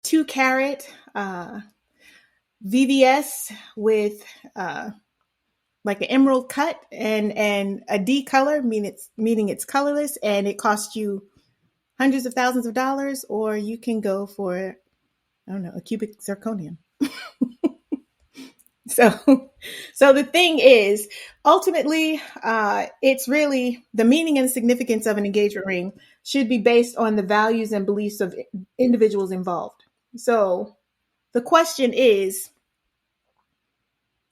2 carat VVS with like an emerald cut and a D color, meaning it's colorless, and it costs you hundreds of thousands of dollars, or you can go for, I don't know, a cubic zirconium. So, so the thing is, ultimately, it's really the meaning and significance of an engagement ring should be based on the values and beliefs of individuals involved. So, the question is,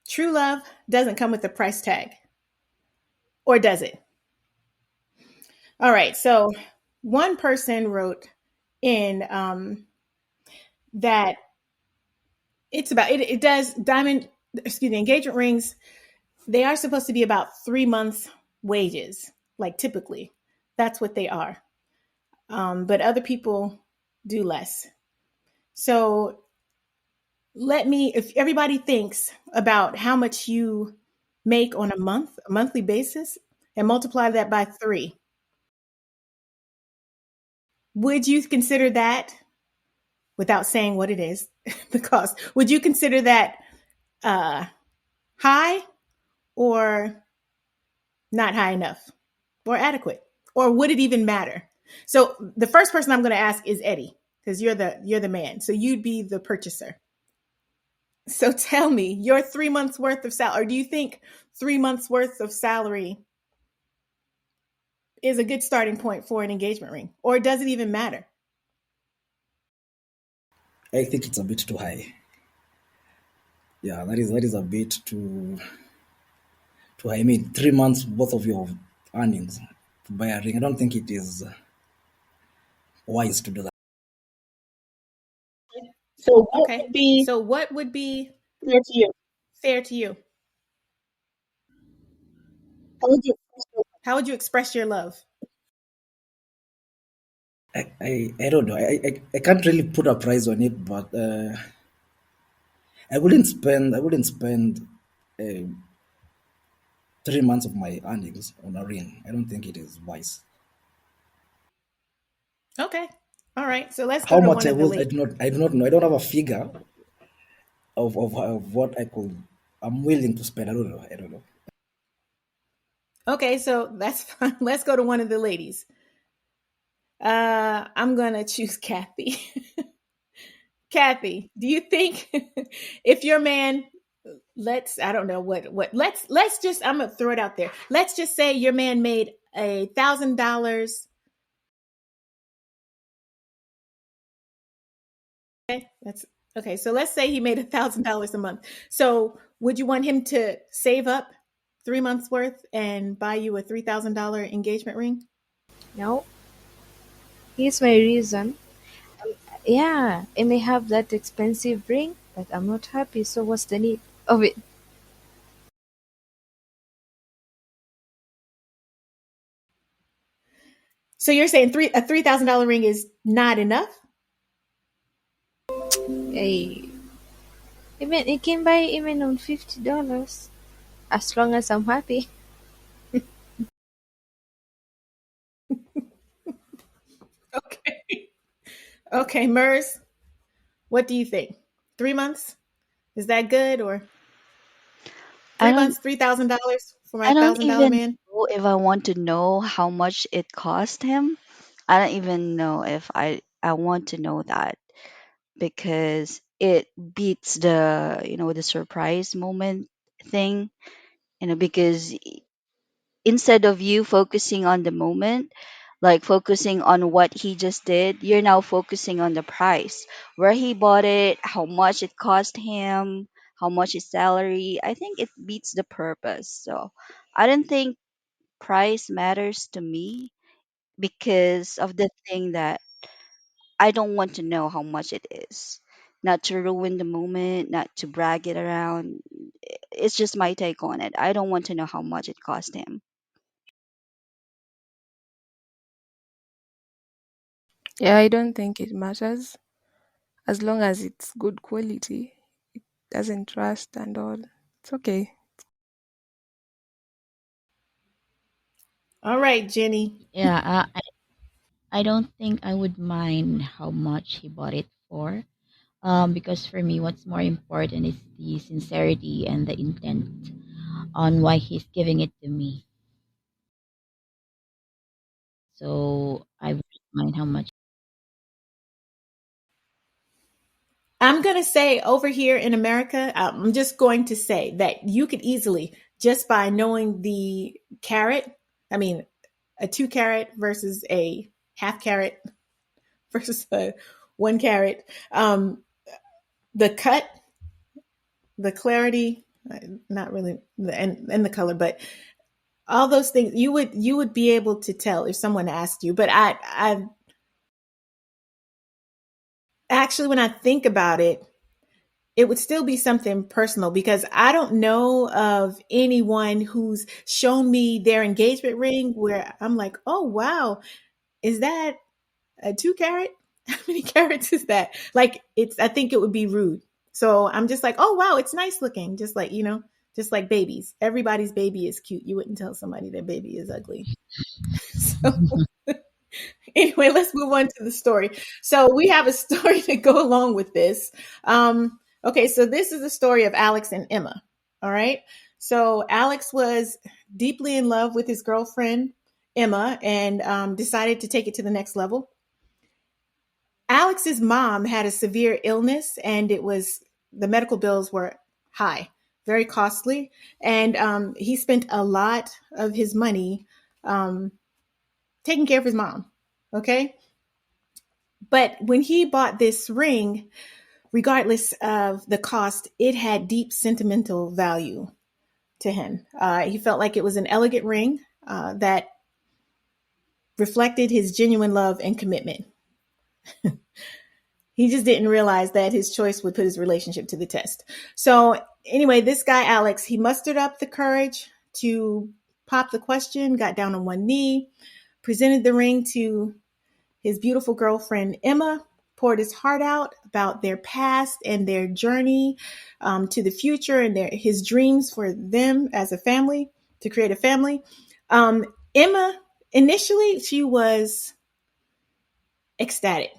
true love doesn't come with a price tag, or does it? All right. So, one person wrote in that it's about it. It does diamond. Excuse me. Engagement rings, they are supposed to be about 3 months' wages, like typically. That's what they are. But other people do less. So if everybody thinks about how much you make on a monthly basis, and multiply that by 3, would you consider that, without saying what it is, the cost, would you consider that uh, high, or not high enough, or adequate, or would it even matter? So the first person I'm going to ask is Eddie, because you're the man. So you'd be the purchaser. So tell me, your 3 months worth of salary, or do you think 3 months worth of salary is a good starting point for an engagement ring, or does it even matter? I think it's a bit too high. Yeah, that is a bit too high. I mean, 3 months both of your earnings to buy a ring. I don't think it is wise to do that. So what Okay. would be So what would be fair to you? fair to you? How would you? How would you express your love? I don't know. I can't really put a price on it, but I wouldn't spend uh, 3 months of my earnings on a ring. I don't think it is wise. Okay. All right. So let's go How to much one I of the will, ladies. I do not know. I don't have a figure of what I'm willing to spend. I don't know. I don't know. Okay, so that's fine. Let's go to one of the ladies. I'm gonna choose Kathy. Kathy, do you think if your man, I don't know what let's just, I'm gonna throw it out there. Let's just say your man made $1,000. Okay, that's okay. So let's say he made $1,000 a month. So would you want him to save up 3 months worth and buy you a $3,000 engagement ring? No, here's my reason. Yeah, I may have that expensive ring, but I'm not happy, so what's the need of it? So you're saying a $3,000 ring is not enough? I even it can buy even on $50 as long as I'm happy. Okay. Okay, Mers, what do you think? 3 months? Is that good, or I three don't months, $3,000 for my I don't $1,000 even man? know if I want to know how much it cost him. I don't even know if I want to know that because it beats the surprise moment thing, because instead of you focusing on the moment, like focusing on what he just did, you're now focusing on the price, where he bought it, how much it cost him, how much his salary. I think it beats the purpose. So I don't think price matters to me because of the thing that I don't want to know how much it is. Not to ruin the moment, not to brag it around. It's just my take on it. I don't want to know how much it cost him. Yeah, I don't think it matters as long as it's good quality. It doesn't rust and all. It's okay. All right, Jenny. Yeah, I don't think I would mind how much he bought it for, Because for me, what's more important is the sincerity and the intent on why he's giving it to me. So I wouldn't mind how much. I'm going to say over here in America, I'm just going to say that you could easily, just by knowing the carat, I mean, a 2 carat versus a half carat versus a 1 carat, the cut, the clarity, not really, and the color, but all those things you would be able to tell if someone asked you. But I actually, when I think about it, it would still be something personal because I don't know of anyone who's shown me their engagement ring where I'm like, oh wow, is that a 2 carat? How many carats is that? Like, I think it would be rude. So I'm just like, oh wow, it's nice looking. Just like, just like babies. Everybody's baby is cute. You wouldn't tell somebody their baby is ugly. So anyway, let's move on to the story. So we have a story to go along with this. Okay, so this is the story of Alex and Emma. All right. So Alex was deeply in love with his girlfriend, Emma, and decided to take it to the next level. Alex's mom had a severe illness, and the medical bills were high, very costly. And he spent a lot of his money um, taking care of his mom. Okay. But when he bought this ring, regardless of the cost, it had deep sentimental value to him. He felt like it was an elegant ring that reflected his genuine love and commitment. He just didn't realize that his choice would put his relationship to the test. So anyway, this guy, Alex, he mustered up the courage to pop the question, got down on one knee, presented the ring to his beautiful girlfriend, Emma, poured his heart out about their past and their journey to the future and his dreams for them as a family, to create a family. Emma, initially, she was ecstatic,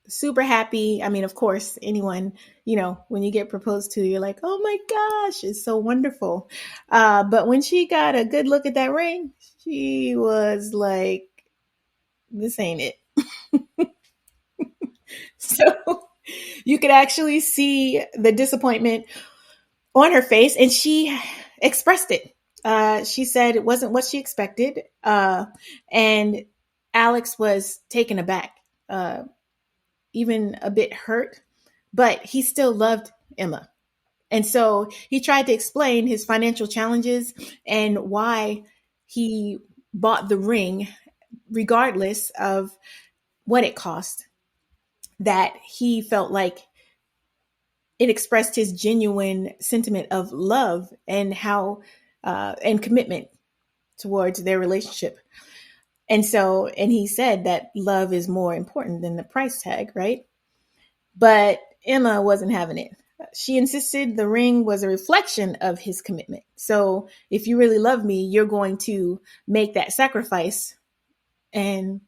super happy. I mean, of course, anyone, when you get proposed to, you're like, oh my gosh, it's so wonderful. But when she got a good look at that ring, she was like, this ain't it. So you could actually see the disappointment on her face, and she expressed it. She said it wasn't what she expected. And Alex was taken aback, even a bit hurt, but he still loved Emma. And so he tried to explain his financial challenges and why he bought the ring, regardless of what it cost, that he felt like it expressed his genuine sentiment of love and and commitment towards their relationship. And he said that love is more important than the price tag, right? But Emma wasn't having it. She insisted the ring was a reflection of his commitment. So if you really love me, you're going to make that sacrifice and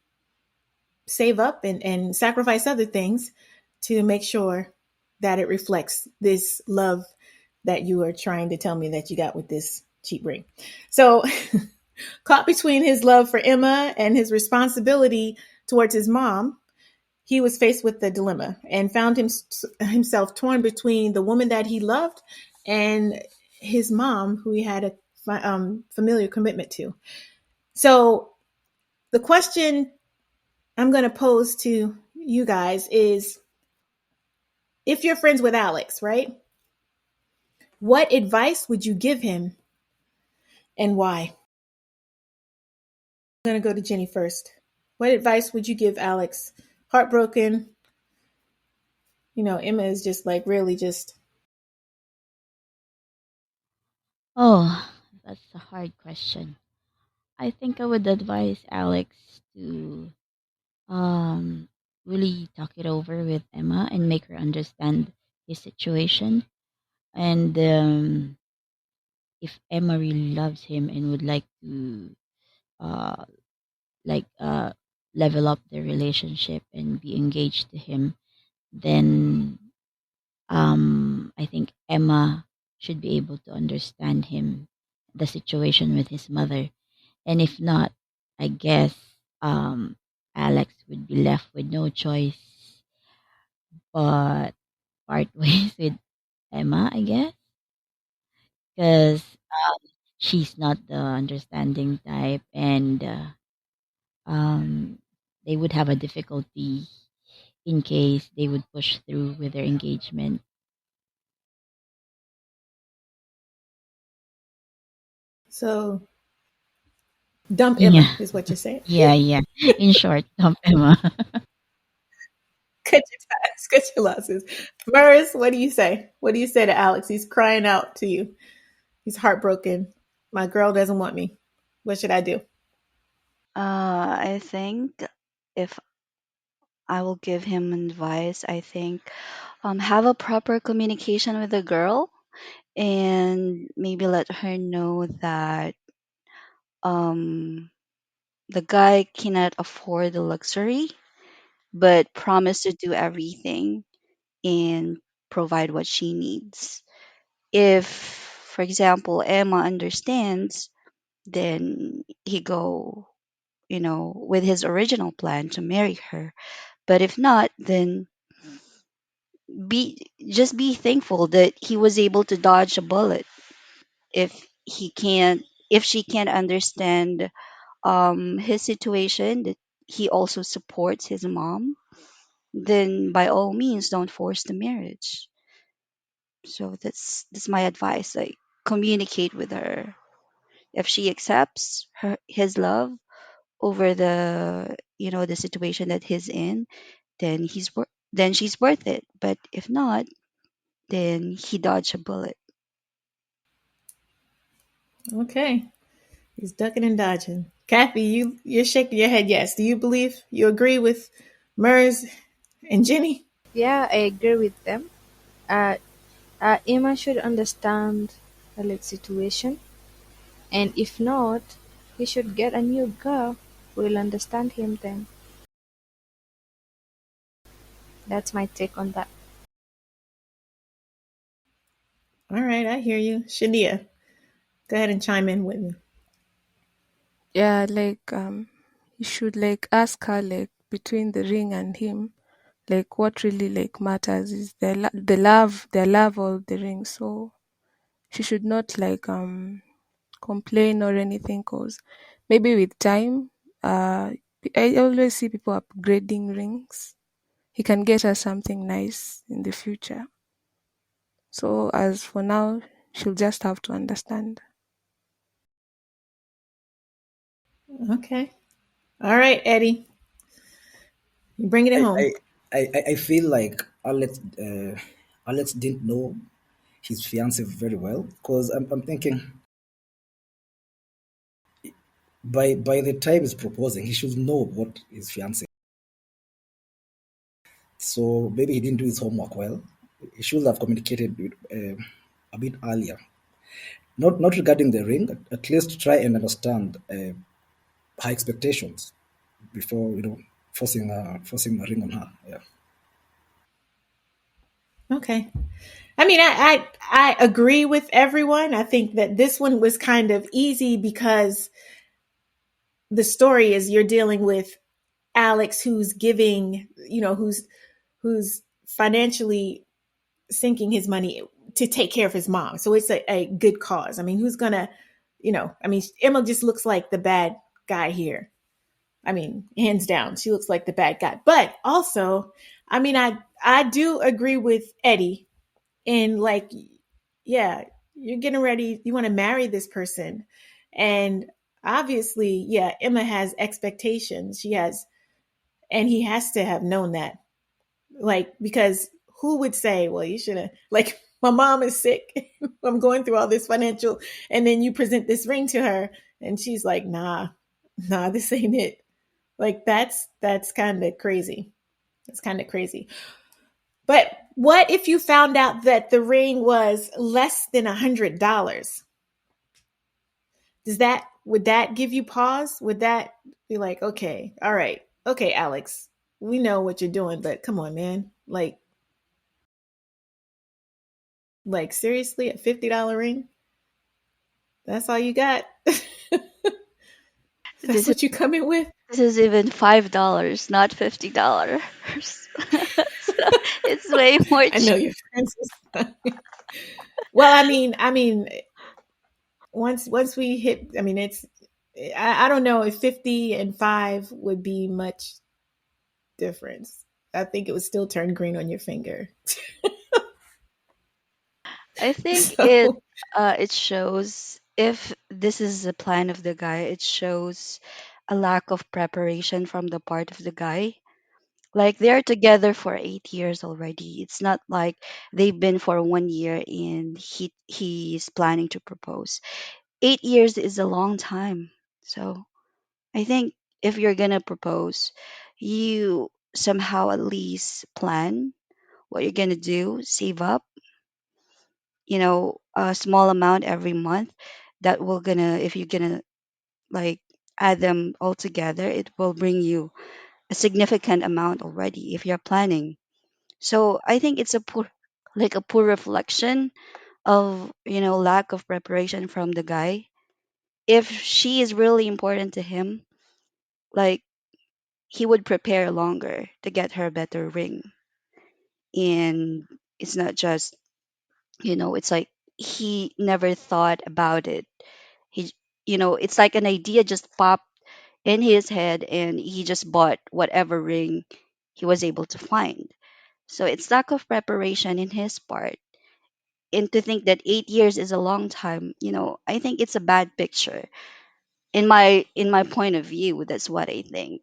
save up and sacrifice other things to make sure that it reflects this love that you are trying to tell me that you got with this cheap ring. So caught between his love for Emma and his responsibility towards his mom, he was faced with the dilemma and found himself torn between the woman that he loved and his mom, who he had a familiar commitment to. So the question I'm going to pose to you guys is, if you're friends with Alex, right? What advice would you give him and why? I'm going to go to Jenny first. What advice would you give Alex? Heartbroken. Emma is just like really just. Oh, that's a hard question. I think I would advise Alex to really talk it over with Emma and make her understand his situation. And if Emma really loves him and would like to uh like level up their relationship and be engaged to him, then I think Emma should be able to understand him, the situation with his mother. And if not, I guess Alex would be left with no choice but part ways with Emma, I guess, because she's not the understanding type, and um, they would have a difficulty in case they would push through with their engagement. So dump Yeah, Emma is what you're saying. yeah, yeah. In short, dump Emma. Cut your ties, cut your losses. Murs, what do you say? What do you say to Alex? He's crying out to you. He's heartbroken. My girl doesn't want me. What should I do? I think if I will give him advice, I think have a proper communication with the girl and maybe let her know that um the guy cannot afford the luxury but promise to do everything and provide what she needs. If, for example, Emma understands, then he go, with his original plan to marry her. But if not, then be thankful that he was able to dodge a bullet. If she can't understand his situation, that he also supports his mom, then by all means don't force the marriage. So that's my advice. Like, communicate with her. If she accepts his love over the situation that he's in, then then she's worth it. But if not, then he dodged a bullet. Okay. He's ducking and dodging. Kathy, you're shaking your head yes. Do you believe you agree with Murs and Jenny? Yeah, I agree with them. Uh, Emma should understand Alex's situation, and if not, he should get a new girl who will understand him then. That's my take on that. All right, I hear you. Shania, go ahead and chime in with me. Yeah, like you should like ask her like between the ring and him, like what really like matters is their love or the ring. So she should not like complain or anything, cause maybe with time, I always see people upgrading rings. He can get her something nice in the future. So as for now, she'll just have to understand. Okay. All right, Eddie. You bringing it I home. I feel like Alex didn't know his fiance very well because I'm thinking by the time he's proposing, he should know what his fiance. So maybe he didn't do his homework well. He should have communicated a bit earlier. Not regarding the ring. At least try and understand her expectations before forcing a ring on her. Yeah. Okay. I mean, I agree with everyone. I think that this one was kind of easy because the story is you're dealing with Alex who's giving, who's financially sinking his money to take care of his mom. So it's a good cause. I mean, who's gonna, Emma just looks like the bad guy here. I mean, hands down, she looks like the bad guy. But also, I mean, I do agree with Eddie in like, yeah, you're getting ready, you want to marry this person. And obviously, yeah, Emma has expectations. She has, and he has to have known that. Like, because who would say, well, you should have, like, my mom is sick. I'm going through all this financial, and then you present this ring to her, and she's like, nah, this ain't it. Like, that's kind of crazy. That's kind of crazy. But what if you found out that the ring was less than $100? Would that give you pause? Would that be like, okay, all right, okay, Alex, we know what you're doing, but come on, man. Like, Like seriously, a $50 ring? That's all you got? That's This is what you come in with? this is even $5, not $50. So it's way more I cheap. know your friends. Well, I mean, once we hit, I mean, it's I don't know if 50 and 5 would be much difference. I think it would still turn green on your finger. I think it So, it shows, if this is the plan of the guy, it shows a lack of preparation from the part of the guy. Like they're together for 8 years already. It's not like they've been for 1 year and he's planning to propose. 8 years is a long time. So I think if you're gonna propose, you somehow at least plan what you're gonna do, save up, a small amount every month that will gonna, if you're gonna like add them all together, it will bring you a significant amount already if you're planning. So I think it's a poor reflection of, lack of preparation from the guy. If she is really important to him, like, he would prepare longer to get her a better ring. And it's not just, it's like he never thought about it. He, it's like an idea just popped in his head and he just bought whatever ring he was able to find. So it's lack of preparation in his part. And to think that 8 years is a long time, I think it's a bad picture. In my point of view, that's what I think.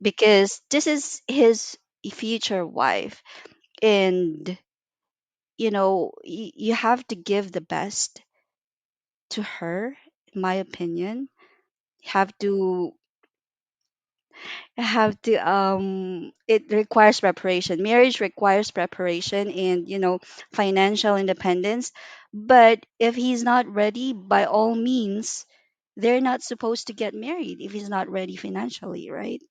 Because this is his future wife, and you have to give the best to her, in my opinion. You have to it requires preparation. Marriage requires preparation and, financial independence. But if he's not ready, by all means, they're not supposed to get married if he's not ready financially, right?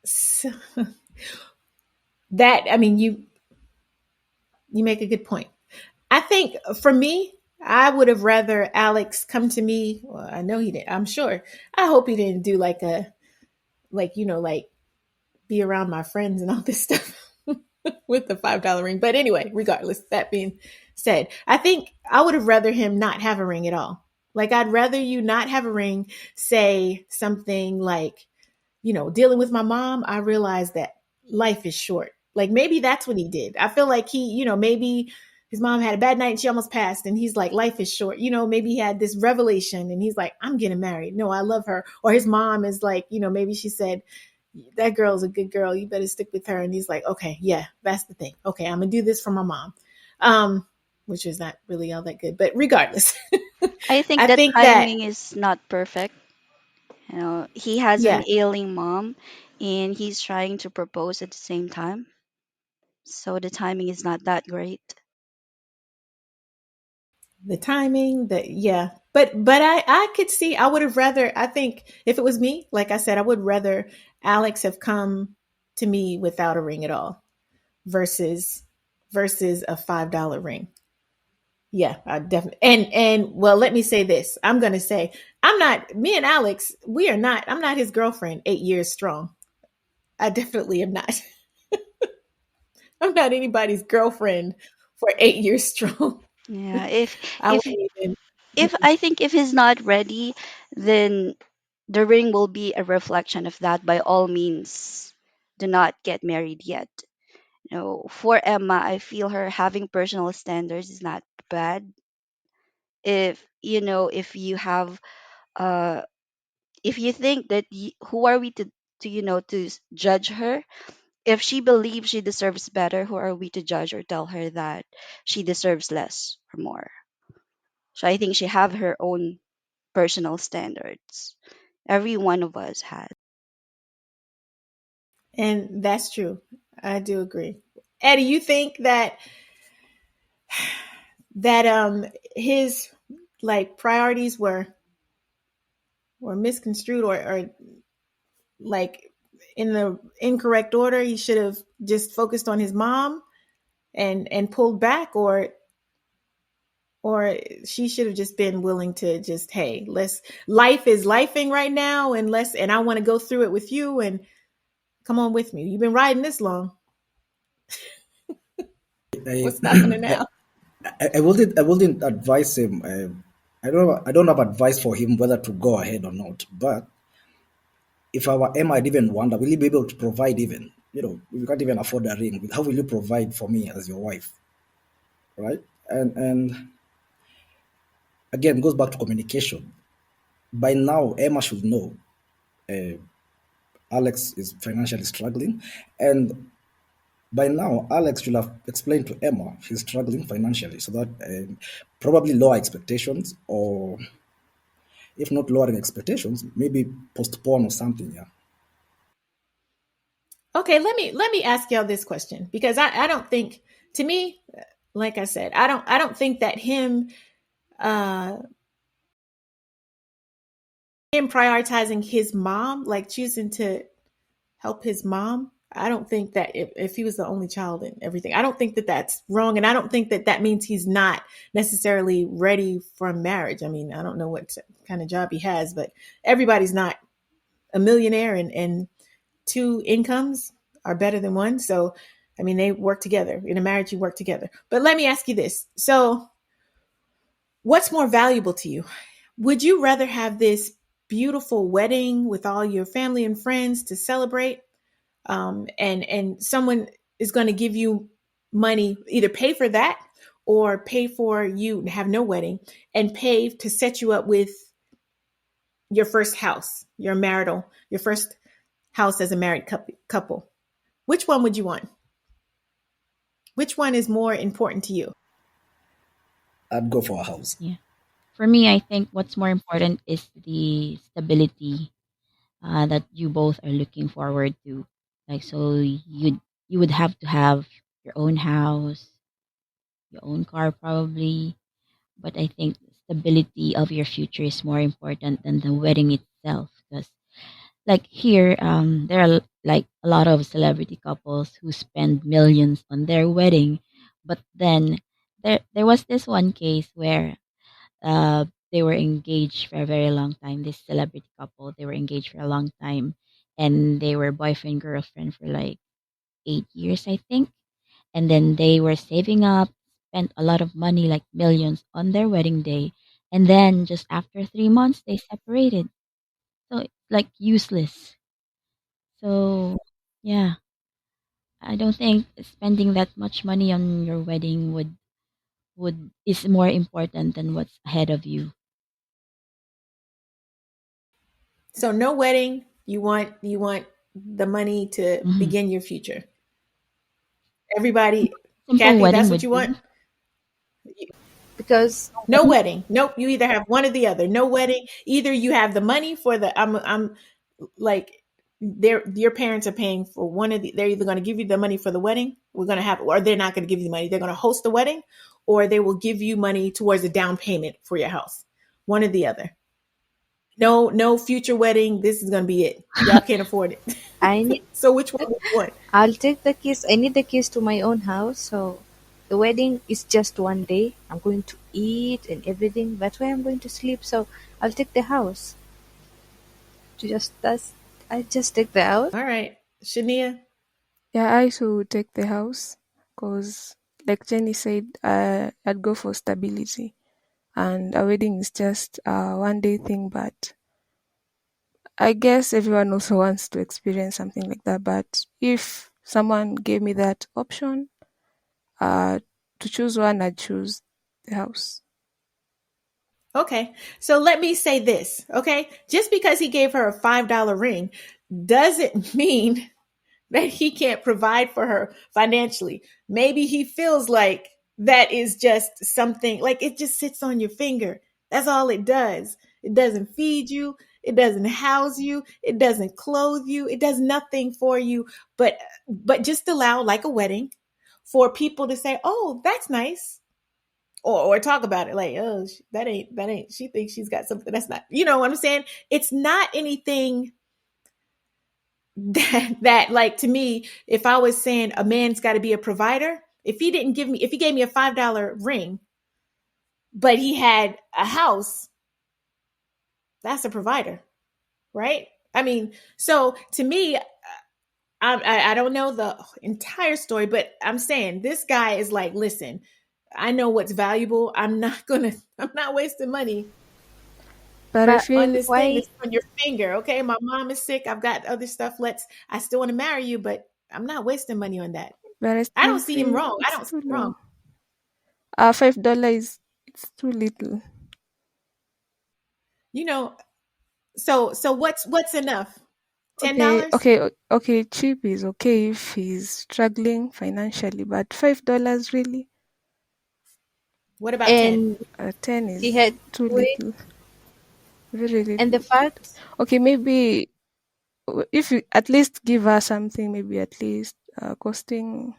so that, I mean, you make a good point. I think for me, I would have rather Alex come to me. Well, I know he didn't. I'm sure. I hope he didn't do like be around my friends and all this stuff with the $5 ring. But anyway, regardless, that being said, I think I would have rather him not have a ring at all. Like I'd rather you not have a ring, say something like, dealing with my mom, I realized that life is short. Like maybe that's what he did. I feel like maybe his mom had a bad night and she almost passed. And he's like, life is short. Maybe he had this revelation and he's like, I'm getting married. No, I love her. Or his mom is like, maybe she said, that girl's a good girl. You better stick with her. And he's like, okay, yeah, that's the thing. Okay, I'm going to do this for my mom. Which is not really all that good. But regardless, I think I the think that, timing is not perfect. He has an yeah, ailing mom and he's trying to propose at the same time. So the timing is not that great. the timing, yeah. But I could see, I would have rather, I think if it was me, like I said, I would rather Alex have come to me without a ring at all versus a $5 ring. Yeah, I definitely, and well, let me say this. I'm going to say me and Alex, we are not, I'm not his girlfriend 8 years strong. I definitely am not. I'm not anybody's girlfriend for 8 years strong. Yeah, if I if wouldn't even. if I think if he's not ready, then the ring will be a reflection of that. By all means, do not get married yet. For Emma, I feel her having personal standards is not bad. Uh if you think that who are we to judge her? If she believes she deserves better, who are we to judge or tell her that she deserves less or more? So I think she have her own personal standards. Every one of us has. And that's true. I do agree. Eddie, you think that his like priorities were misconstrued or like in the incorrect order? He should have just focused on his mom and pulled back, or she should have just been willing to just, hey, let's, life is lifing right now, and I want to go through it with you, and come on with me. You've been riding this long. I, What's stopping it now? I wouldn't advise him. I don't have advice for him whether to go ahead or not. But if our Emma had even wonder, will you be able to provide even? You can't even afford a ring. How will you provide for me as your wife, right? And again, goes back to communication. By now, Emma should know Alex is financially struggling, and by now, Alex should have explained to Emma she's struggling financially, so that probably lower expectations, or if not lowering expectations, maybe postpone or something. Yeah. Okay, let me ask y'all this question, because I don't think, to me, like I said, I don't think that uh him prioritizing his mom, like choosing to help his mom, I don't think that if he was the only child and everything, I don't think that that's wrong. And I don't think that that means he's not necessarily ready for marriage. I mean, I don't know what kind of job he has, but everybody's not a millionaire, and two incomes are better than one. So, I mean, they work together. In a marriage, you work together. But let me ask you this. So, what's more valuable to you? Would you rather have this beautiful wedding with all your family and friends to celebrate, and someone is going to give you money, either pay for that or pay for you to have no wedding, and pay to set you up with your first house, your first house as a married couple? Which one would you want? Which one is more important to you? I'd go for a house. Yeah. For me, I think what's more important is the stability that you both are looking forward to. Like, so you would have to have your own house, your own car, probably. But I think stability of your future is more important than the wedding itself. Because, like here, there are like a lot of celebrity couples who spend millions on their wedding, but then there was this one case where they were engaged for a very long time. This celebrity couple, they were engaged for a long time, and they were boyfriend girlfriend for like 8 years, I think. And then they were saving up, spent a lot of money, like millions, on their wedding day, and then just after 3 months, they separated. So it's like useless. So yeah, I don't think spending that much money on your wedding would is more important than what's ahead of you. So no wedding. You want the money to Mhm. begin your future. Everybody, Simple Kathy, wedding that's what would you want? do. Because No wedding. Nope. You either have one or the other. No wedding. Either you have the money for the, I'm like, your parents are paying for one of the, they're either going to give you the money for the wedding, we're going to have, or they're not going to give you the money. They're going to host the wedding, or they will give you money towards a down payment for your house. One or the other. No future wedding. This is going to be it. Y'all can't afford it. I need So which one would you want? I'll take the keys. I need the keys to my own house. So the wedding is just one day. I'm going to eat and everything. That's where I'm going to sleep. So I'll take the house. To just that's I just take the house. All right. Shania. Yeah, I too would take the house because, like Jenny said, I'd go for stability. And a wedding is just a 1 day thing, but I guess everyone also wants to experience something like that. But if someone gave me that option, uh, to choose one, I'd choose the house. Okay. So let me say this. Okay. Just because he gave her a $5 ring doesn't mean that he can't provide for her financially. Maybe he feels like that is just something, like it just sits on your finger. That's all it does. It doesn't feed you. It doesn't house you. It doesn't clothe you. It does nothing for you, but just allow, like a wedding, for people to say, "Oh, that's nice." Or talk about it like, "Oh, that ain't she thinks she's got something that's not." You know what I'm saying? It's not anything that like to me, if I was saying a man's got to be a provider, if he didn't give me, if he gave me a $5 ring, but he had a house, that's a provider, right? I mean, so to me, I don't know the entire story, but I'm saying this guy is like, listen, I know what's valuable. I'm not wasting money But I But on feel this thing why that's on your finger. Okay, my mom is sick. I've got other stuff. I still want to marry you, but I'm not wasting money on that. but I I still don't see him feel wrong. I it's don't see too him wrong. low. $5 it's too little. You know, so what's enough? $10? Okay. Cheap is okay if he's struggling financially, but $5 really, What about 10? and 10 he is had too to wait, little, very and the little. fact Okay, maybe if you at least give her something, maybe at least costing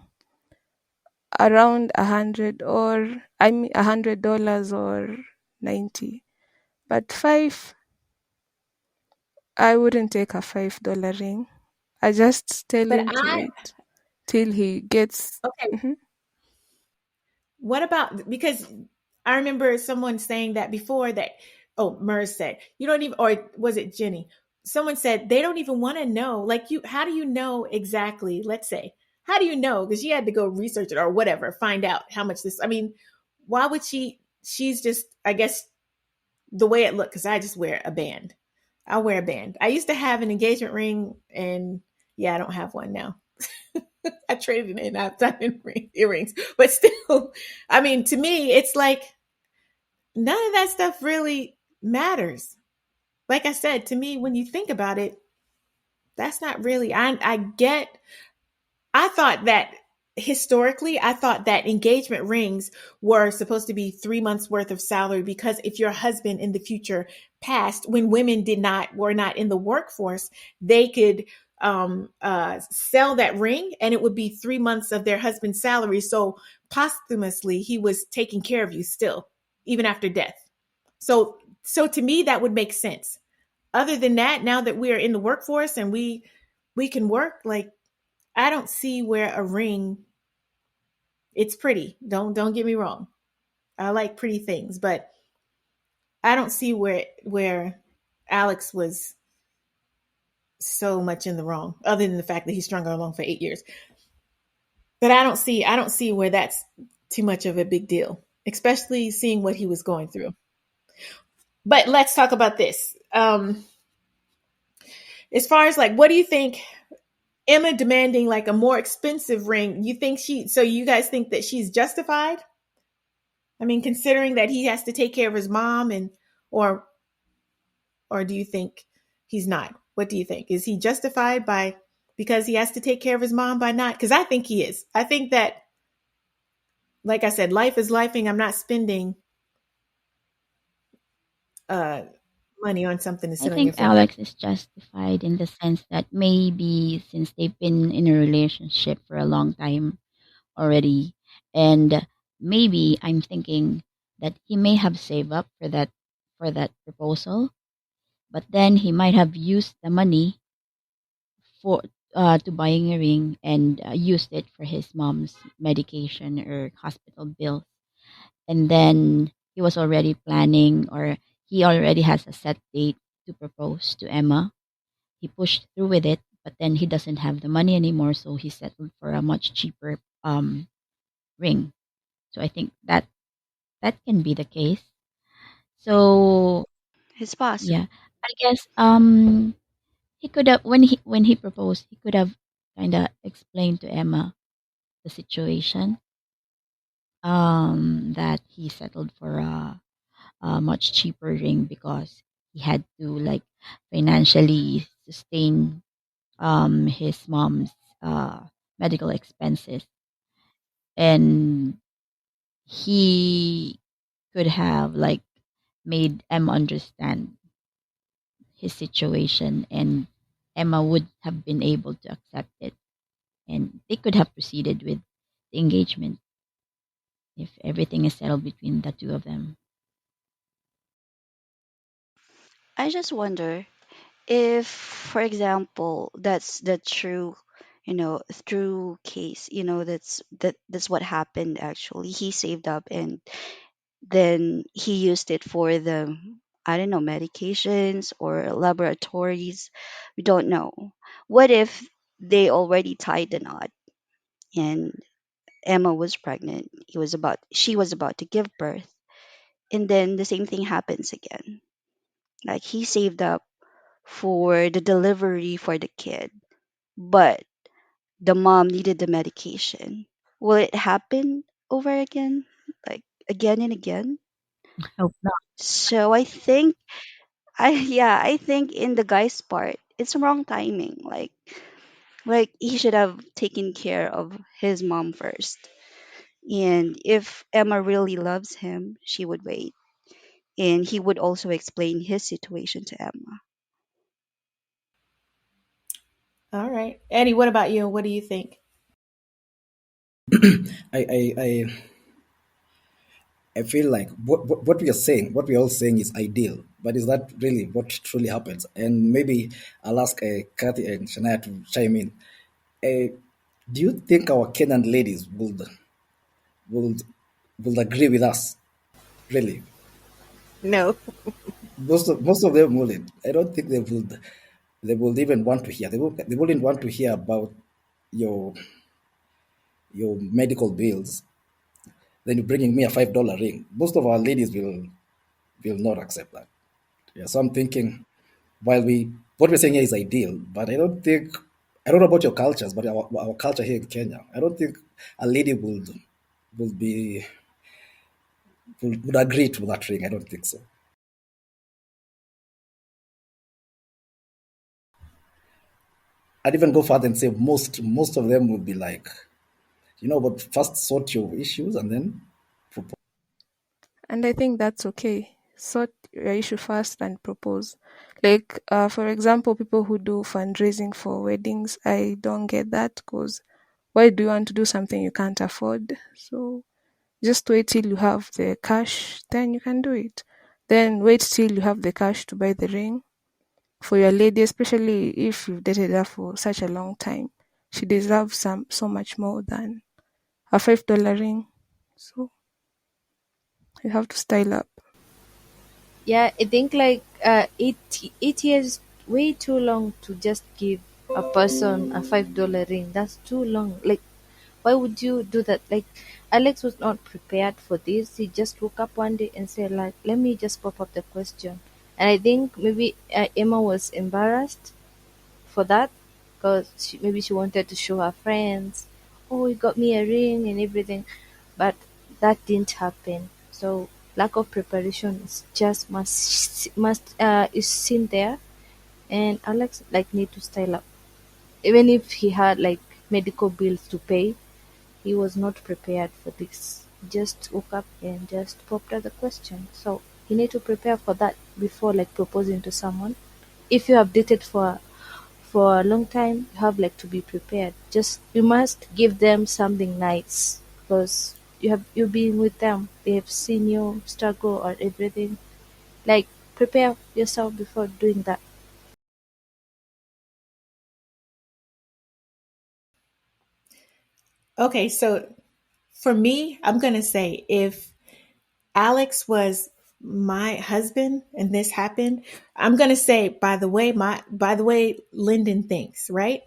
around 100, or I mean $100 or 90. But five, I wouldn't take a $5 ring. I just tell But him to wait till he gets. okay, Mhm. what about, because I remember someone saying that before that, oh, Mers said, you don't even, or was it Jenny? Someone said they don't even want to know. Like, how do you know exactly? Let's say, how do you know? Because she had to go research it or whatever, find out how much this, I mean, why would she's just, I guess, the way it looked, because I just wear a band. I wear a band. I used to have an engagement ring, and yeah, I don't have one now. I traded it in. I've done earrings, but still, I mean, to me, it's like none of that stuff really matters. Like I said, to me, when you think about it, that's not really. I get. I thought that historically, I thought that engagement rings were supposed to be 3 months worth of salary, because if your husband in the future passed, when women were not in the workforce, they could sell that ring and it would be 3 months of their husband's salary. So posthumously, he was taking care of you still, even after death. So to me, that would make sense. Other than that, now that we are in the workforce and we can work, like I don't see where a ring, it's pretty. Don't get me wrong. I like pretty things, but I don't see where Alex was so much in the wrong, other than the fact that he strung her along for 8 years. But I don't see where that's too much of a big deal, especially seeing what he was going through. But let's talk about this. As far as like, what do you think? Emma demanding like a more expensive ring. You think so you guys think that she's justified? I mean, considering that he has to take care of his mom, or or do you think he's not? What do you think? Is he justified by, because he has to take care of his mom by not? Because I think he is. I think that, like I said, life is lifing. I'm not spending uh money on something to I sit on your think finger. Alex is justified in the sense that maybe since they've been in a relationship for a long time already, and maybe I'm thinking that he may have saved up for that proposal, but then he might have used the money for to buying a ring, and used it for his mom's medication or hospital bill, and then he was already planning, or he already has a set date to propose to Emma. He pushed through with it, but then he doesn't have the money anymore, so he settled for a much cheaper ring. So I think that that can be the case. So It's possible. yeah, I guess he could have, when he proposed, he could have kind of explained to Emma the situation, that he settled for a much cheaper ring because he had to like financially sustain his mom's uh medical expenses, and he could have like made Emma understand his situation, and Emma would have been able to accept it, and they could have proceeded with the engagement if everything is settled between the two of them. I just wonder if, for example, that's the true, true case, that's what happened. Actually, he saved up, and then he used it for the, I don't know, medications or laboratories. We don't know. What if they already tied the knot, and Emma was pregnant, she was about to give birth, and then the same thing happens again. Like, he saved up for the delivery for the kid, but the mom needed the medication. Will it happen over again? Like, again and again? Hope not. So I think, I think in the guy's part, it's wrong timing. Like he should have taken care of his mom first. And if Emma really loves him, she would wait. And he would also explain his situation to Emma. All right. Eddie, what about you? What do you think? I feel like what we are saying, what we are all saying is ideal, but is that really what truly happens? And maybe I'll ask Kathy and Shania to chime in. Do you think our Kenyan ladies would would agree with us? Really, No. most of them wouldn't. I don't think they would. They would even want to hear. They wouldn't want to hear about your your medical bills. Then you're bringing me a $5 ring. Most of our ladies will not accept that. Yeah, so I'm thinking, while we what we're saying here is ideal, but I don't know about your cultures, but our culture here in Kenya, I don't think a lady would be would agree to that ring. I don't think so. I'd even go further and say most of them would be like, but first sort your issues and then propose. And I think that's okay. Sort your issue first and propose. Like, for example, people who do fundraising for weddings, I don't get that because why do you want to do something you can't afford? So just wait till you have the cash, then you can do it. Then wait till you have the cash to buy the ring for your lady, especially if you've dated her for such a long time. She deserves so much more than a $5 ring. So you have to style up. Yeah, I think like 8 years is way too long to just give a person a $5 ring. That's too long. Like, why would you do that? Like, Alex was not prepared for this. He just woke up one day and said, like, let me just pop up the question. And I think maybe Emma was embarrassed for that because maybe she wanted to show her friends, oh, he got me a ring and everything, but that didn't happen. So lack of preparation is just must is seen there, and Alex like need to style up. Even if he had like medical bills to pay, he was not prepared for this. He just woke up and just popped out the question. So you need to prepare for that before like proposing to someone. If you have dated for a long time, you have like to be prepared. Just you must give them something nice because you've been with them. They have seen you struggle or everything. Like prepare yourself before doing that. Okay, so for me, I'm going to say if Alex was my husband and this happened, I'm going to say by the way Lyndon thinks, right?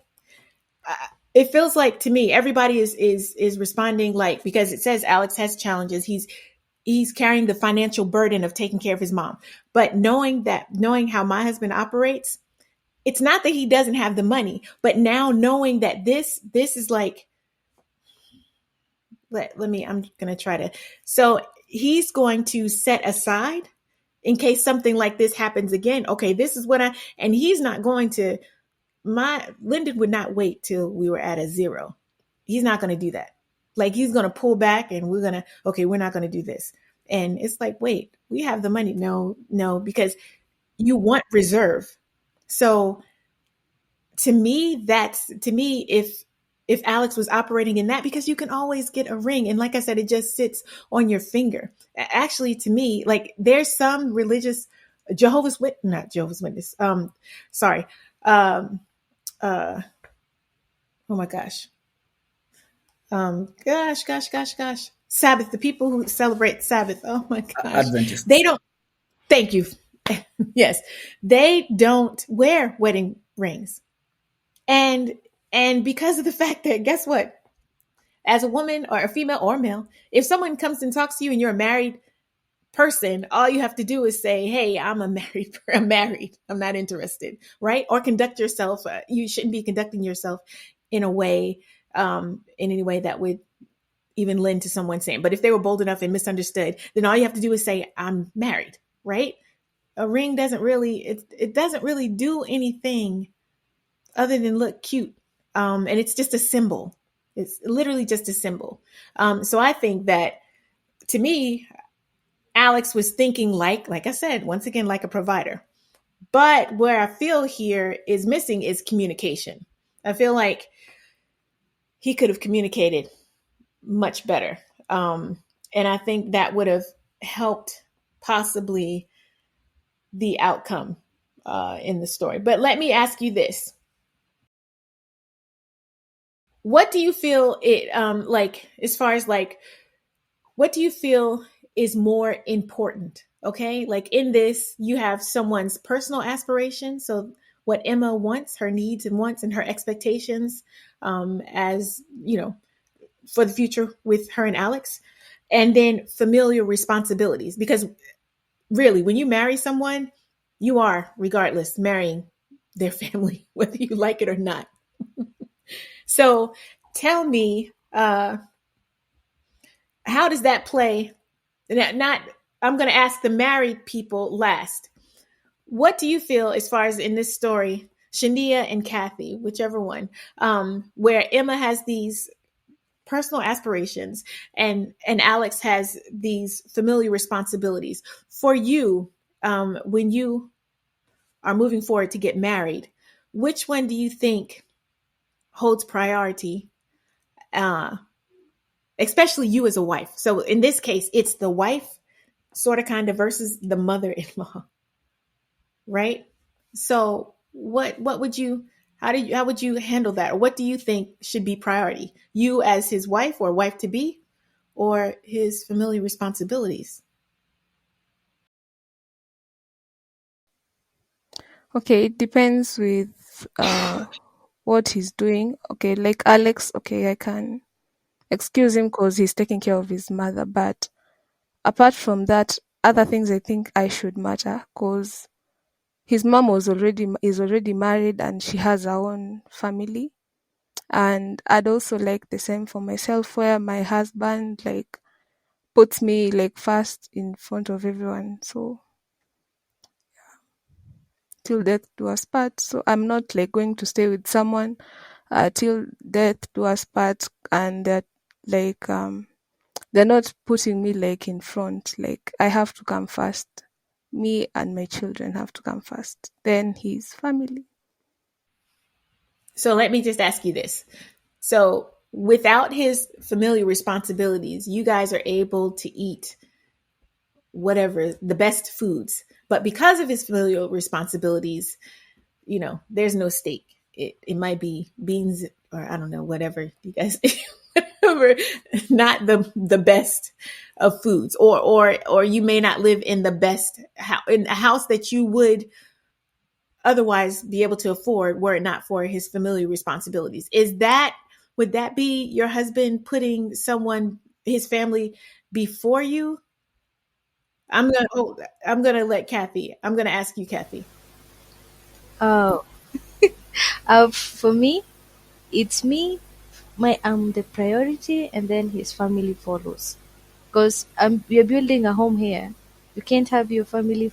It feels like to me everybody is responding like because it says Alex has challenges. He's carrying the financial burden of taking care of his mom. But knowing how my husband operates, it's not that he doesn't have the money, but now knowing that this is like let me I'm going to try to so he's going to set aside in case something like this happens again. Okay, this is what and he's not going to my Lyndon would not wait till we were at a zero. He's not going to do that. Like he's going to pull back and we're not going to do this. And it's like, wait, we have the money. No, no, because you want reserve. So to me, if Alex was operating in that, because you can always get a ring. And like I said, it just sits on your finger. Actually, to me, like there's some religious not Jehovah's Witness. Sorry. Um, uh, oh my gosh. Gosh. Sabbath, the people who celebrate Sabbath. Oh my gosh. They Adventists. don't, thank you. Yes. They don't wear wedding rings. And, and because of the fact that, guess what? As a woman or a female or male, if someone comes and talks to you and you're a married person, all you have to do is say, "Hey, I'm married. I'm not interested," right? Or conduct yourself. You shouldn't be conducting yourself in a way, in any way that would even lend to someone saying. But if they were bold enough and misunderstood, then all you have to do is say, "I'm married," right? A ring doesn't really it doesn't really do anything other than look cute, and it's just a symbol. It's literally just a symbol. So I think that to me, Alex was thinking like I said, once again, like a provider. But where I feel here is missing is communication. I feel like he could have communicated much better. And I think that would have helped possibly the outcome in the story. But let me ask you this. What do you feel it like as far as like what do you feel is more important? Okay. Like in this, you have someone's personal aspirations. So what Emma wants, her needs and wants and her expectations, as you know, for the future with her and Alex, and then familial responsibilities. Because really, when you marry someone, you are, regardless, marrying their family, whether you like it or not. So tell me, how does that play? Not, I'm going to ask the married people last. What do you feel as far as in this story, Shania and Kathy, whichever one, where Emma has these personal aspirations and Alex has these familiar responsibilities for you, when you are moving forward to get married? Which one do you think holds priority? Especially you as a wife. So in this case, it's the wife sort of kind of versus the mother-in-law, right? So what would you how would you handle that? Or what do you think should be priority? You as his wife or wife to be, or his familiar responsibilities? Okay, it depends with what he's doing. Okay, like Alex, okay, I can excuse him because he's taking care of his mother. But apart from that, other things I think I should matter because his mom is already married and she has her own family. And I'd also like the same for myself, where my husband like puts me like first in front of everyone. So till death do us part. So I'm not like going to stay with someone till death do us part, and that like they're not putting me like in front. Like I have to come first. Me and my children have to come first. Then his family. So let me just ask you this. So without his familiar responsibilities, you guys are able to eat whatever the best foods. But because of his familial responsibilities, there's no steak. It might be beans or I don't know, whatever you guys whatever, not the best of foods. Or you may not live in the best in a house that you would otherwise be able to afford were it not for his familiar responsibilities. Would that be your husband putting his family before you? I'm gonna let Kathy. I'm gonna ask you, Kathy. Uh, for me, it's me, my the priority, and then his family follows. Because we're building a home here. You can't have your family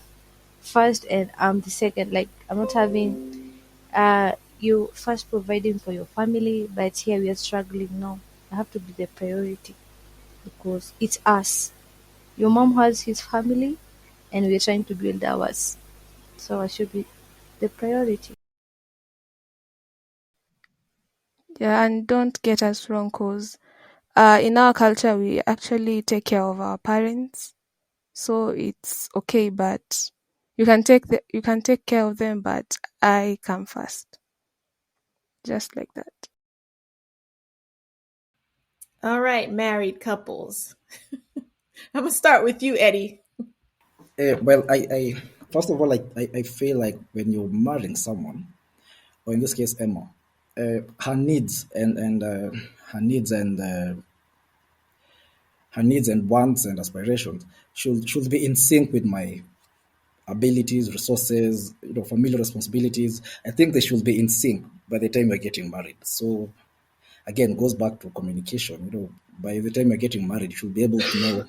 first and I'm the second. Like I'm not having you first providing for your family, but here we are struggling. No, I have to be the priority because it's us. Your mom has his family, and we're trying to build ours. So I should be the priority. Yeah, and don't get us wrong, cause in our culture we actually take care of our parents, so it's okay. But you can take care of them, but I come first. Just like that. All right, married couples. I'm gonna start with you, Eddie. Well, I first of all, I feel like when you're marrying someone, or in this case, Emma, her needs and her needs and her needs and wants and aspirations should be in sync with my abilities, resources, familial responsibilities. I think they should be in sync by the time we're getting married. So again, goes back to communication. By the time you're getting married, you should be able to know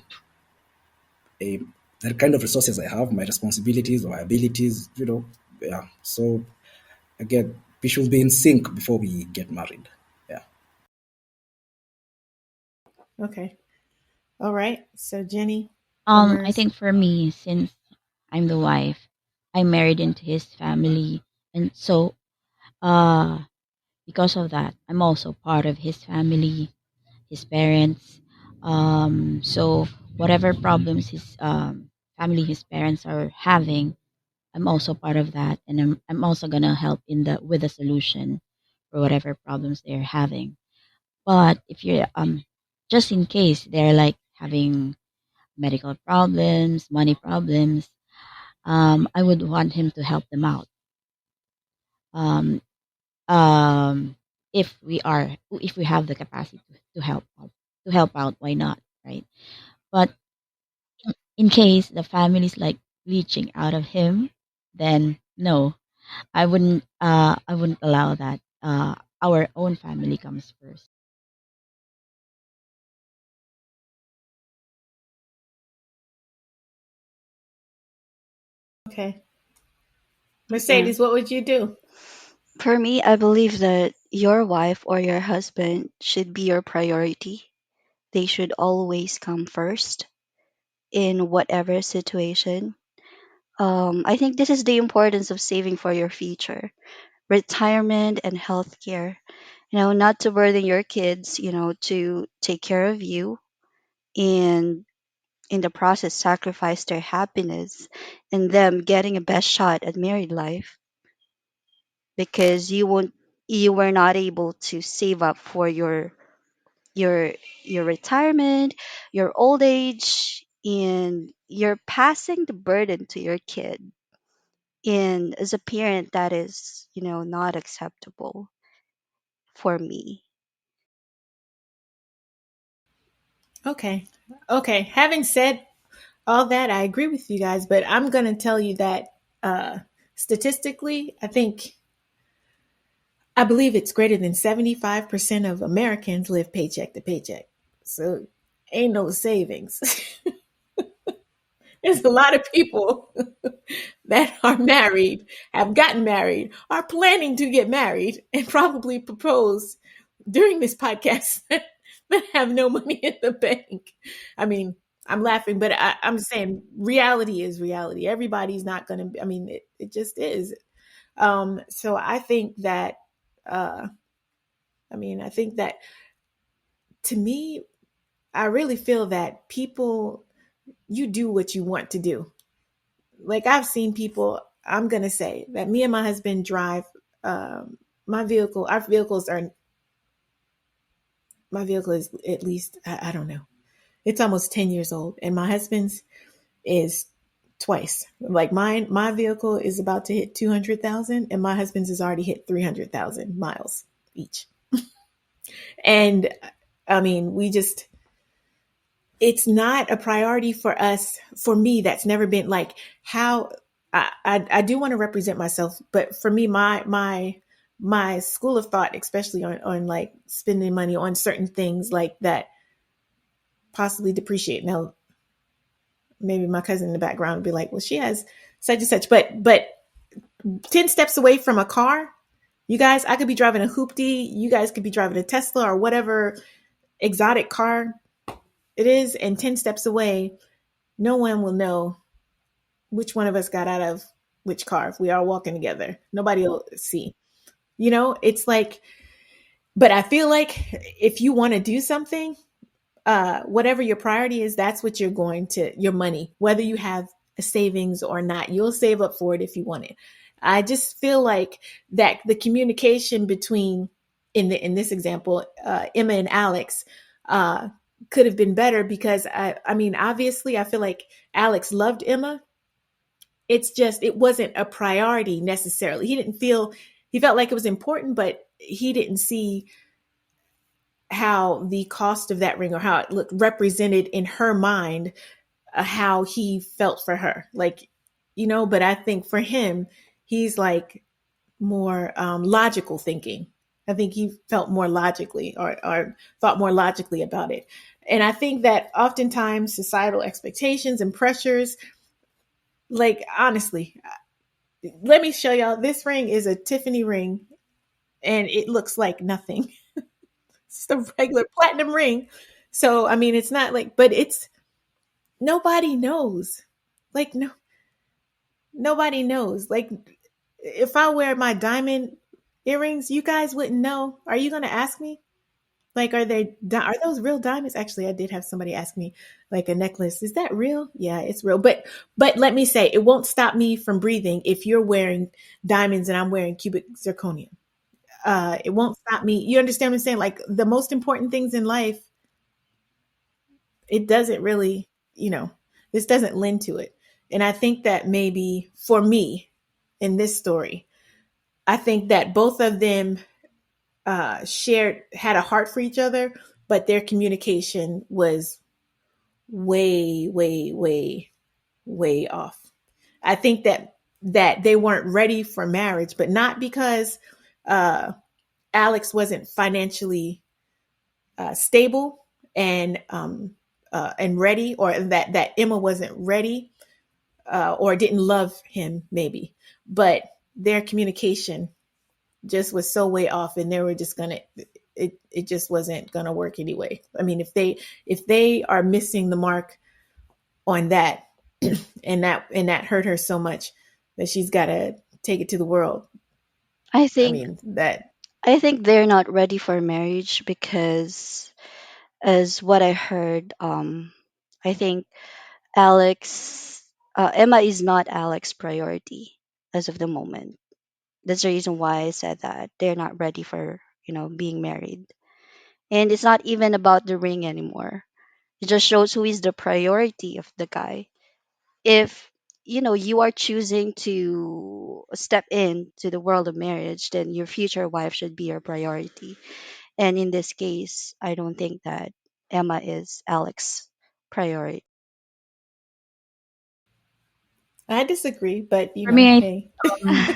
a the kind of resources I have, my responsibilities, my abilities. Yeah. So again, we should be in sync before we get married. Yeah. Okay. All right. So Jenny, I Amers. think for me, since I'm the wife, I married into his family, and so uh, because of that, I'm also part of his family, his parents. So whatever problems his family, his parents are having, I'm also part of that, and I'm also gonna help in the with the solution for whatever problems they're having. But if you're just in case they're like having medical problems, money problems, I would want him to help them out. Um, um, if we have the capacity to help out, why not, right? But in case the family is like reaching out of him, then no, I wouldn't allow that. Our own family comes first. Okay. Yeah. Mercedes, what would you do? For me, I believe that your wife or your husband should be your priority. They should always come first in whatever situation. I think this is the importance of saving for your future, retirement and healthcare. Not to burden your kids, to take care of you, and in the process sacrifice their happiness and them getting a best shot at married life because you were not able to save up for your your retirement, your old age, and you're passing the burden to your kid. And as a parent, that is, not acceptable for me. Okay. Okay. Having said all that, I agree with you guys, but I'm going to tell you that uh, statistically, I believe it's greater than 75% of Americans live paycheck to paycheck. So ain't no savings. There's a lot of people that are married, have gotten married, are planning to get married, and probably propose during this podcast that have no money in the bank. I mean, I'm laughing, but I'm saying reality is reality. Everybody's not going to, I mean, it just is. So I think that, uh, I think that to me, I really feel that people, you do what you want to do. Like I've seen people, I'm going to say that me and my husband drive my vehicle, our vehicles are, my vehicle is at least, I don't know, it's almost 10 years old. And my husband's is twice. Like my vehicle is about to hit 200,000 and my husband's has already hit 300,000 miles each. And we just, it's not a priority for us. For me, that's never been like how I do want to represent myself, but for me, my school of thought, especially on like spending money on certain things like that possibly depreciate. Now, maybe my cousin in the background would be like, well, she has such and such, but 10 steps away from a car, you guys, I could be driving a hoopty, you guys could be driving a Tesla or whatever exotic car it is, and 10 steps away, no one will know which one of us got out of which car if we are walking together. Nobody will see. It's like, but I feel like if you want to do something, whatever your priority is, that's what you're going to, your money, whether you have a savings or not. You'll save up for it if you want it. I just feel like that the communication between, in this example, Emma and Alex, uh, could have been better because I mean, obviously, I feel like Alex loved Emma. It's just it wasn't a priority necessarily. He felt like it was important, but he didn't see how the cost of that ring or how it looked represented in her mind, how he felt for her. Like, but I think for him, he's like more logical thinking. I think he felt more logically or thought more logically about it. And I think that oftentimes societal expectations and pressures, like honestly, let me show y'all. This ring is a Tiffany ring and it looks like nothing. It's just a regular platinum ring. So, I mean, it's not like, but it's nobody knows. Like, no, nobody knows. Like, if I wear my diamond earrings, you guys wouldn't know. Are you going to ask me? Like, are those real diamonds? Actually, I did have somebody ask me, like a necklace. Is that real? Yeah, it's real. But let me say, it won't stop me from breathing if you're wearing diamonds and I'm wearing cubic zirconium. It won't stop me. You understand what I'm saying? Like the most important things in life, it doesn't really, this doesn't lend to it. And I think that maybe for me in this story, I think that both of them had a heart for each other, but their communication was way, way, way, way off. I think that they weren't ready for marriage, but not because uh, Alex wasn't financially stable and ready, or that Emma wasn't ready or didn't love him, maybe. But their communication just was so way off, and they were just gonna. It just wasn't gonna work anyway. I mean, if they are missing the mark on that, and that hurt her so much that she's got to take it to the world. I I think mean that. I think they're not ready for marriage because, as what I heard, I think Emma is not Alex's priority as of the moment. That's the reason why I said that they're not ready for, being married. And it's not even about the ring anymore. It just shows who is the priority of the guy. If you are choosing to step into the world of marriage, then your future wife should be your priority. And in this case, I don't think that Emma is Alex's priority. I disagree, but For me, hey. um,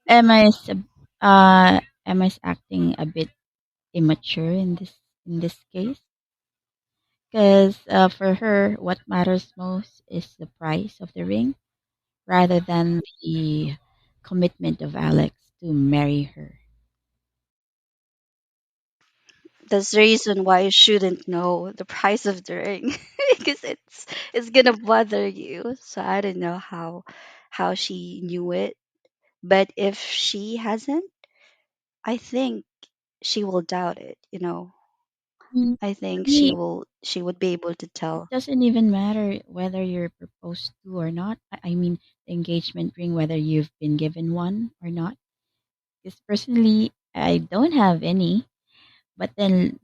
Emma is uh Emma is acting a bit immature in this case, because for her, what matters most is the price of the ring rather than the commitment of Alex to marry her. That's the reason why you shouldn't know the price of the ring because it's gonna bother you. So I don't know how she knew it, but if she hasn't, I think she will doubt it. I For think she me, will she would be able to it tell. doesn't even matter whether you're proposed to or not. I mean, the engagement ring, whether you've been given one or not. Because personally, I don't have any, but then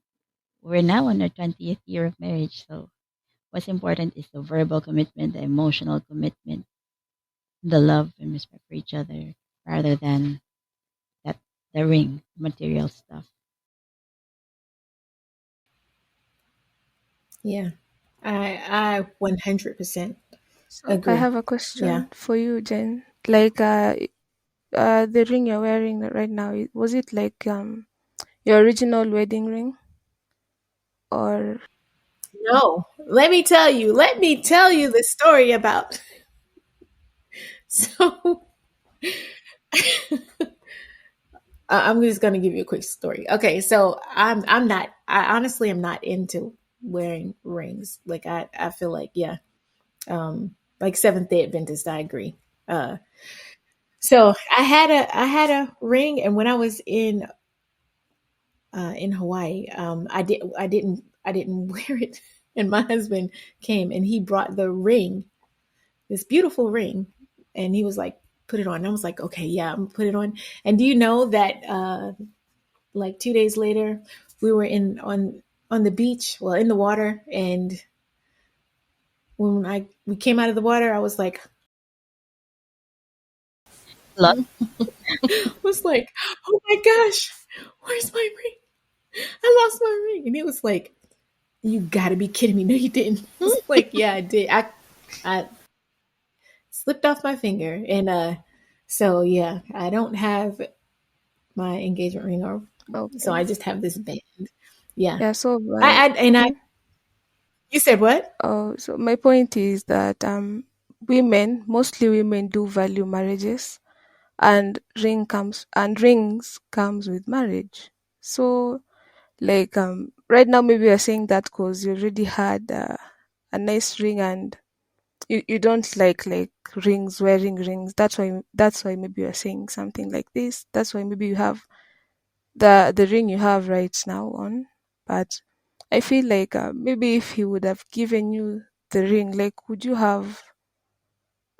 we're now on our 20th year of marriage. So what's important is the verbal commitment, the emotional commitment, the love and respect for each other, rather than that the ring, material stuff. Yeah, I 100% So I agree. have a Yeah. question for you, Jen. Like, the ring you're wearing right now, was it like your original wedding ring, or No, let me tell you the story about. So I'm just going to give you a quick story. Okay, so I'm not. I honestly am not into wearing rings. Like I feel like, yeah, like Seventh Day Adventist. I agree. Uh, so I had a ring, and when I was in Hawaii, I didn't wear it, and my husband came and he brought the ring this beautiful ring. And he was like, put it on. And I was like, okay, yeah, I'm gonna put it on. And do you know that like 2 days later, we were on the beach, well, in the water, and when we came out of the water, I was like, Lot. was like, oh my gosh, where's my ring? I lost my ring. And it was like, you gotta be kidding me. No, you didn't. I was like, yeah, I did. I slipped off my finger. And so yeah, I don't have my engagement ring, or so Okay. I just have this band. Yeah. Yeah. So I and I You said what? so my point is that women, mostly women, do value marriages, and rings comes with marriage. So like right now maybe you're saying that because you already had a nice ring, and you don't like rings, wearing rings. That's why maybe you're saying something like this. That's why maybe you have the ring you have right now on. But I feel like maybe if he would have given you the ring, like would you have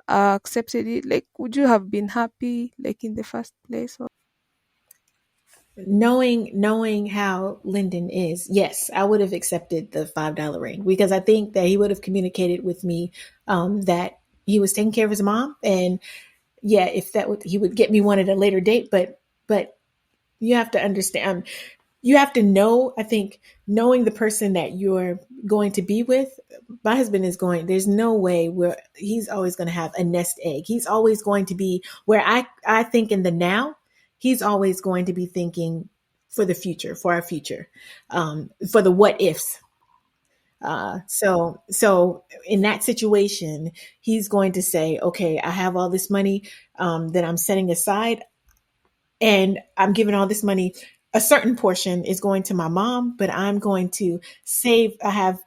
accepted it? Like would you have been happy like in the first place? Or Knowing how Lyndon is, yes, I would have accepted the $5 ring, because I think that he would have communicated with me that he was taking care of his mom, and yeah, if that would he would get me one at a later date, but you have to understand, you have to know, I think, knowing the person that you're going to be with. My husband is going, there's no way where he's always going to have a nest egg. He's always going to be where I think in the now, he's always going to be thinking for the future, for our future, for the what ifs. So in that situation, he's going to say, okay, I have all this money that I'm setting aside, and I'm giving all this money. A certain portion is going to my mom, but I'm going to save. I have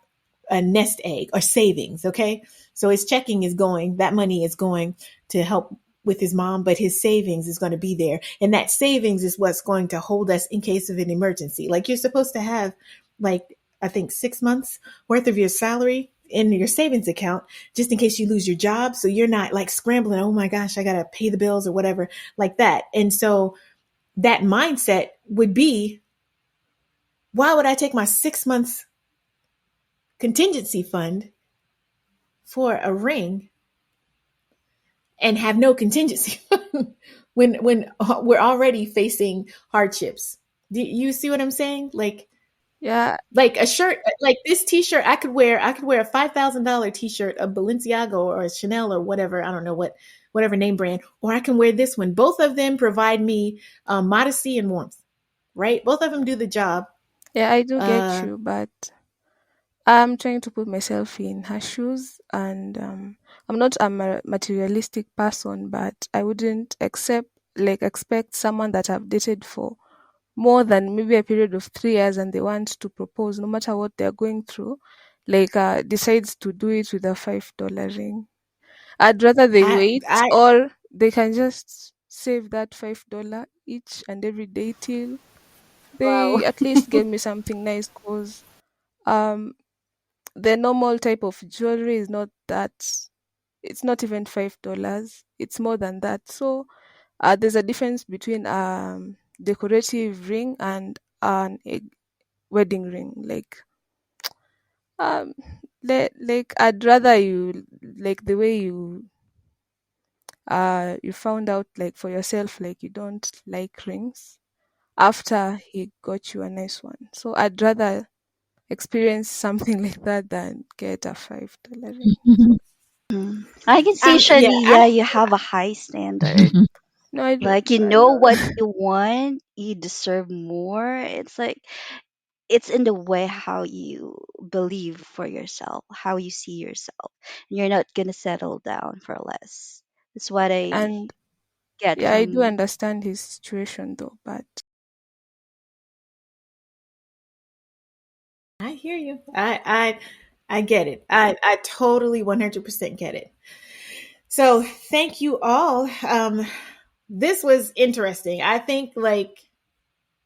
a nest egg or savings. Okay. So his checking is going, that money is going to help with his mom, but his savings is going to be there. And that savings is what's going to hold us in case of an emergency. Like, you're supposed to have, like, I think 6 months worth of your salary in your savings account, just in case you lose your job. So you're not like scrambling, oh my gosh, I got to pay the bills or whatever like that. And so that mindset would be, why would I take my 6 months contingency fund for a ring and have no contingency when we're already facing hardships? Do you see what I'm saying? yeah, Like a shirt, like this t-shirt, I could wear a $5,000 t-shirt of Balenciaga or Chanel or whatever, I don't know whatever name brand, or I can wear this one. Both of them provide me modesty and warmth, right? Both of them do the job. yeah, I do get uh you, but I'm trying to put myself in her shoes, and I'm not a materialistic person, but I wouldn't expect someone that I've dated for more than maybe a period of 3 years, and they want to propose, no matter what they're going through, decides to do it with a $5 ring. I'd rather they i wait, i or they can just save that $5 each and every day till wow. they at least get me something nice. Cause um the normal type of jewelry is not that, it's not even $5, it's more than that. So there's a difference between decorative ring and a wedding ring. Um I'd rather you, like, the way you found out like for yourself, like you don't like rings after he got you a nice one. So I'd rather experience something like that than get a $5 ring. So I can see, Yeah, Shani, yeah, you have a high standard. no, I do. Like, you I know what don't. you want, you deserve more. It's like, it's in the way how you believe for yourself, how you see yourself. You're not gonna settle down for less. That's what I And get yeah, I do from. understand his situation though, but I hear you. I get it. I totally 100% get it. So thank you all. This was interesting. I think, like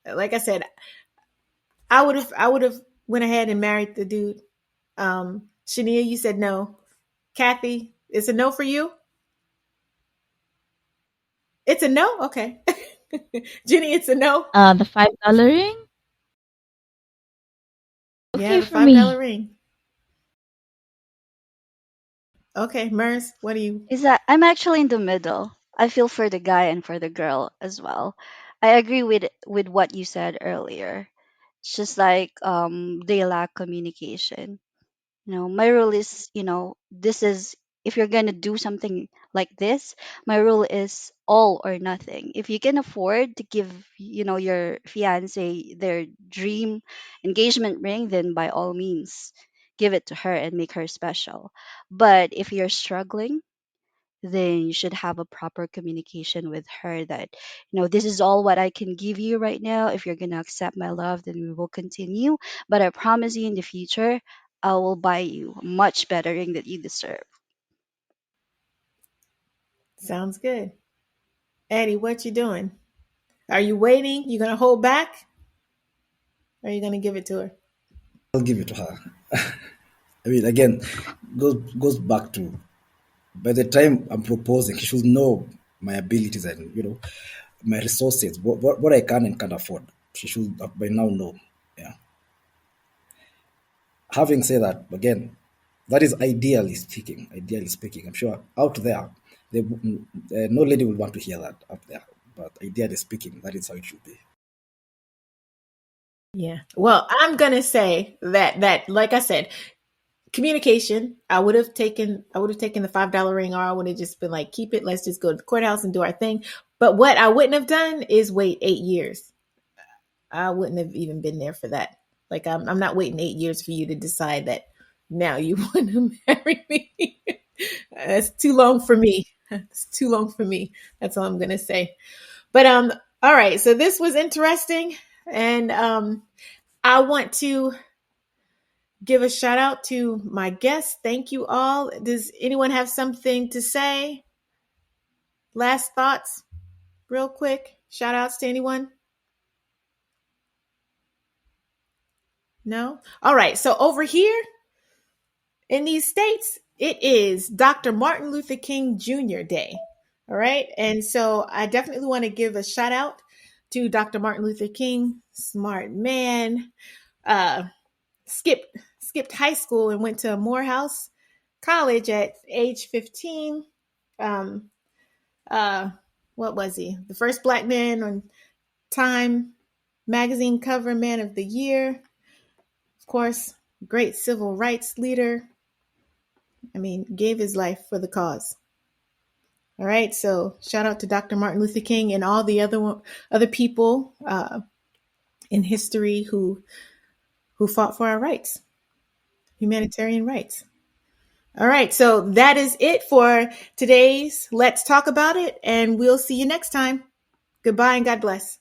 I said, I would have went ahead and married the dude. Shania, you said no. Kathy, It's a no for you? It's a no? Okay. Jenny, it's a no? The $5 ring? Yeah, Okay the for $5 me. ring. Okay, Mers, what do you? Is that I'm actually in the middle. I feel for the guy and for the girl as well. I agree with what you said earlier. It's just like they lack communication. My rule is, this is, if you're going to do something like this, my rule is all or nothing. If you can afford to give, your fiance their dream engagement ring, then by all means give it to her and make her special. But if you're struggling, then you should have a proper communication with her that, this is all what I can give you right now. If you're going to accept my love, then we will continue. But I promise you in the future, I will buy you a much better ring that you deserve. Sounds good. Eddie, what you doing? Are you waiting? You gonna hold back? Or are you gonna give it to her? I'll give it to her. I mean, again, goes back to, by the time I'm proposing, she should know my abilities and my resources, what I can and can't afford. She should by now know. Yeah. Having said that, again, that is ideally speaking. Ideally speaking, I'm sure out there, no lady will want to hear that out there. But ideally speaking, that is how it should be. Yeah. Well, I'm gonna say that like I said, communication. I would have taken the $5 ring, or I would have just been like, keep it. Let's just go to the courthouse and do our thing. But what I wouldn't have done is wait 8 years. I wouldn't have even been there for that. Like I'm not waiting 8 years for you to decide that now you want to marry me. That's too long for me. It's too long for me. That's all I'm gonna say. But all right. So this was interesting, and I want to give a shout out to my guests. Thank you all. Does anyone have something to say? Last thoughts, real quick. Shout outs to anyone? No? All right. So over here in these states, it is Dr. Martin Luther King Jr. Day. All right. And so I definitely want to give a shout out to Dr. Martin Luther King, smart man, uh, skipped high school and went to Morehouse College at age 15. Um, uh, what was he? The first black man on Time magazine cover man of the year. Of course, great civil rights leader. I mean, gave his life for the cause. All right, so shout out to Dr. Martin Luther King and all the other people in history who fought for our rights, humanitarian rights. All right, so that is it for today's Let's Talk About It, and we'll see you next time. Goodbye and God bless.